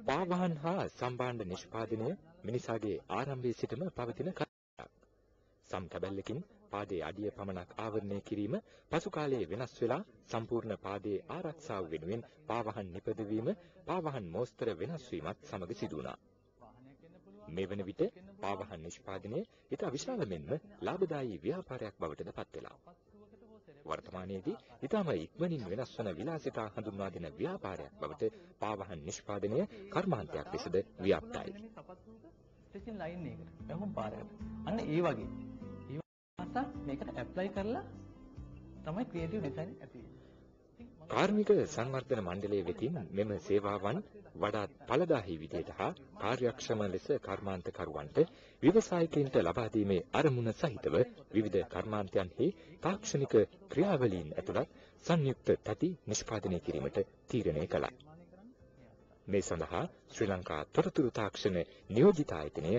පාවහන් හා සම්බාණ්ඩ නිෂ්පාදනය මිනිසාගේ ආරම්භයේ සිටම පවතින කර්මයක්. සම් කැබැල්ලකින් පාදයේ අඩිය පමණක් ආවරණය කිරීම පසු කාලයේ වෙනස් වෙලා සම්පූර්ණ පාදයේ ආරක්ෂාව වෙනුවෙන් පාවහන් නිපදවීම පාවහන් මෝස්තර වෙනස් වීමත් සමග සිදු වුණා. මේ වන විට පාවහන් නිෂ්පාදනය ඉතා විශාල මෙන්ම ලාභදායී ව්‍යාපාරයක් බවට පත් වෙලා. වර්තමානයේදී ඉතාම ඉක්මනින් වෙනස් වන විලාසිතා හඳුන්වා දෙන ව්‍යාපාරයක් බවට පාවහන් නිෂ්පාදනය කර්මාන්තයක් ලෙසද ව්‍යාප්තයි. ස්ටිචින් ලයින් එකකට වැහුම් පාරකට අන්න ඒ වගේ මේකට ඇප්ලයි කරලා තමයි ක්‍රියේටිව් ඩිසයින් ඇති වෙන්නේ. කාර්මික සංවර්ධන මණ්ඩලයේ වෙතින් මෙම සේවාවන් වඩාත් ඵලදායී විදිහට හා කාර්යක්ෂම ලෙස කර්මාන්තකරුවන්ට ව්‍යවසායිකයින්ට ලබා දීමේ අරමුණ සහිතව විවිධ කර්මාන්තයන්හි තාක්ෂණික ක්‍රියාවලීන් ඇතුළත් සංයුක්ත තැටි නිෂ්පාදනය කිරීමට තීරණය කළා. මේ සඳහා ශ්‍රී ලංකා තොරතුරු තාක්ෂණ නියෝජිත ආයතනය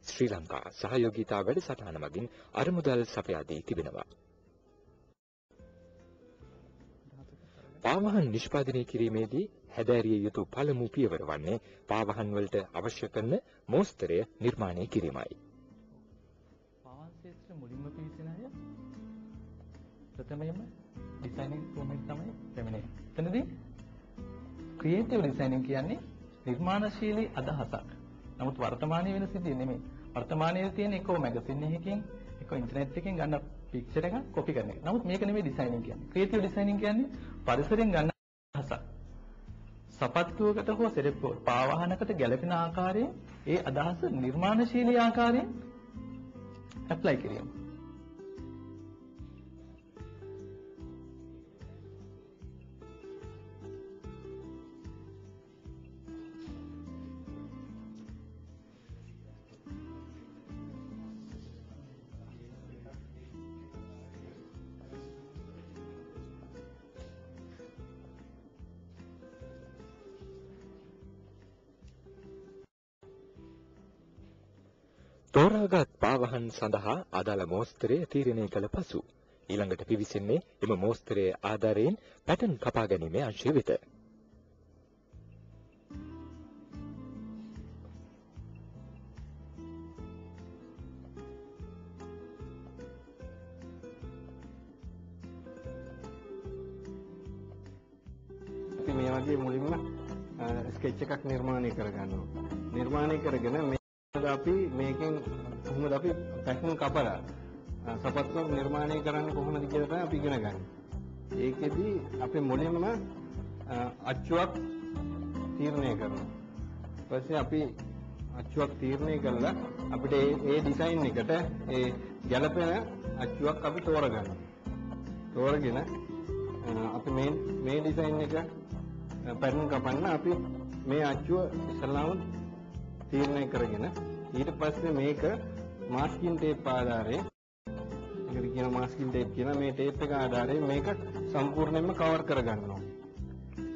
ශ්‍රී ලංකා සහයෝගීතා වැඩසටහන මගින් අරමුදල් සපයා දී තිබෙනවා. පාවහන් නිෂ්පාදනය කිරීමේදී හැදෑරිය යුතු පළමු පියවර වන්නේ පාවහන් වලට අවශ්‍ය කරන මෝස්තරය නිර්මාණය කිරීමයි. පාවහන් ශාස්ත්‍ර මුලින්ම පිළිසෙන අය ප්‍රථමයෙන්ම ඩිසයිනින් ෆෝමැට් තමයි පැමිණෙන්නේ. එතනදී ක්‍රියේටිව් ඩිසයිනින් කියන්නේ නිර්මාණශීලී අදහසක්. නමුත් වර්තමානයේ වෙන සිද්ධිය නෙමෙයි. වර්තමානයේ තියෙන එකෝ මැගසින් එකකින් එකෝ ඉන්ටර්නෙට් එකකින් ගන්න පික්චර් එකක් කොපි කරන එක. නමුත් මේක නෙමෙයි ඩිසයිනින් කියන්නේ. ක්‍රියේටිව් ඩිසයිනින් කියන්නේ පරිසරයෙන් ගන්න අදහසක්. සපත්තුවකට හෝ සෙරෙප්පුවකට පාවහනකට ගැළපෙන ආකාරයෙන් ඒ අදහස නිර්මාණශීලී ආකාරයෙන් ඇප්ලයි කිරීම. තෝරාගත් පාවහන් සඳහා අදාළ මෝස්තරය තීරණය කළ පසු ඊළඟට පිවිසෙන්නේ එම මෝස්තරයේ ආධාරයෙන් පැටර්න් කපා ගැනීමේ අංශය වෙත. අපි මේ වගේ මුලින්ම ස්කෙච් එකක් නිර්මාණය කරගන්නවා. නිර්මාණය කරගෙන අපි මේකෙන් කොහොමද අපි පැටර්න් කපලා සපත්තුවක් නිර්මාණය කරන්න කොහොමද කියලා තමයි අපි ඉගෙන ගන්න. ඒකෙදි අපි මුලින්ම අච්චුවක් තීරණය කරනවා. ඊපස්සේ අපි අච්චුවක් තීරණය කළා අපිට ඒ ඩිසයින් එකට ඒ ගැළපෙන අච්චුවක් අපි තෝරගන්නවා. තෝරගෙන අපි මේ ඩිසයින් එක පැටර්න් කපන්න අපි මේ අච්චුව ඉස්සල්ලාම තීරණය කරගෙන ඊට පස්සේ මේක මාස්කින් ටේප් ආධාරයෙන් ඒකට කියන මාස්කින් ටේප් කියන මේ ටේප් එක ආධාරයෙන් මේක සම්පූර්ණයෙන්ම කවර් කරගන්නවා.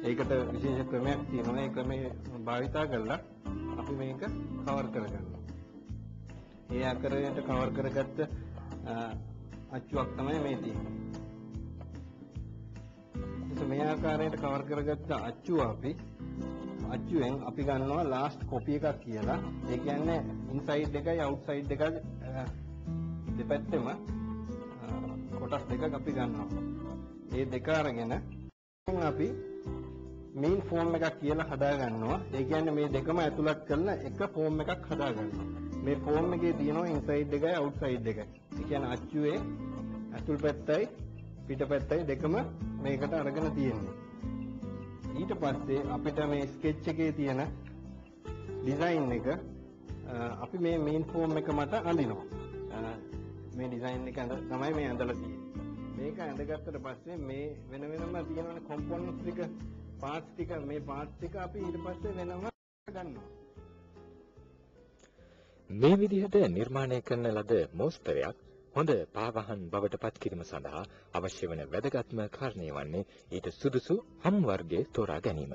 ඒකට විශේෂ ක්‍රමයක් තියෙනවා. ඒ ක්‍රමය භාවිතා කරලා අපි මේක කවර් කරගන්නවා. ඒ ආකාරයට කවර් කරගත්ත අච්චුවක් තමයි මේ තියෙන්නේ. මේ ආකාරයට කවර් කරගත්ත අච්චුව අච්චුවෙන් අපි ගන්නවා ලාස්ට් කොපි එකක් කියලා. ඒ කියන්නේ ඉන්සයිඩ් එකයි අවුට්සයිඩ් එකයි දෙපැත්තෙම කොටස් දෙකක් අපි ගන්නවා. මේ දෙක අරගෙන අපි මේන් ෆෝම් එකක් කියලා හදා ගන්නවා. ඒ කියන්නේ මේ දෙකම ඇතුළත් කරලා එක ෆෝම් එකක් හදා ගන්නවා. මේ ෆෝම් එකේ තියෙනවා ඉන්සයිඩ් එකයි අවුට්සයිඩ් එකයි. ඒ කියන්නේ අච්චුවේ ඇතුල් පැත්තයි පිට පැත්තයි දෙකම මේකට අරගෙන තියෙනවා. ඊට පස්සේ අපිට මේ ස්කෙච් එකේ තියෙන ඩිසයින් එක අපි මේ මේන් ෆෝම් එක මත අඳිනවා. මේ ඩිසයින් එක තමයි මේ ඇඳලා තියෙන්නේ. මේක ඇඳගත්තට පස්සේ මේ වෙනම තියෙන කොම්පොනන්ට්ස් ටික පාර්ට්ස් ටික මේ පාර්ට්ස් ටික අපි ඊට පස්සේ වෙනම ගන්නවා. මේ විදිහට නිර්මාණය කරන ලද මෝස්තරයක් හොඳ පාවහන් බවට පත් කිරීම සඳහා අවශ්‍ය වන වැදගත්ම කාරණය වන්නේ ඊට සුදුසු හම් වර්ගයේ තෝරා ගැනීම.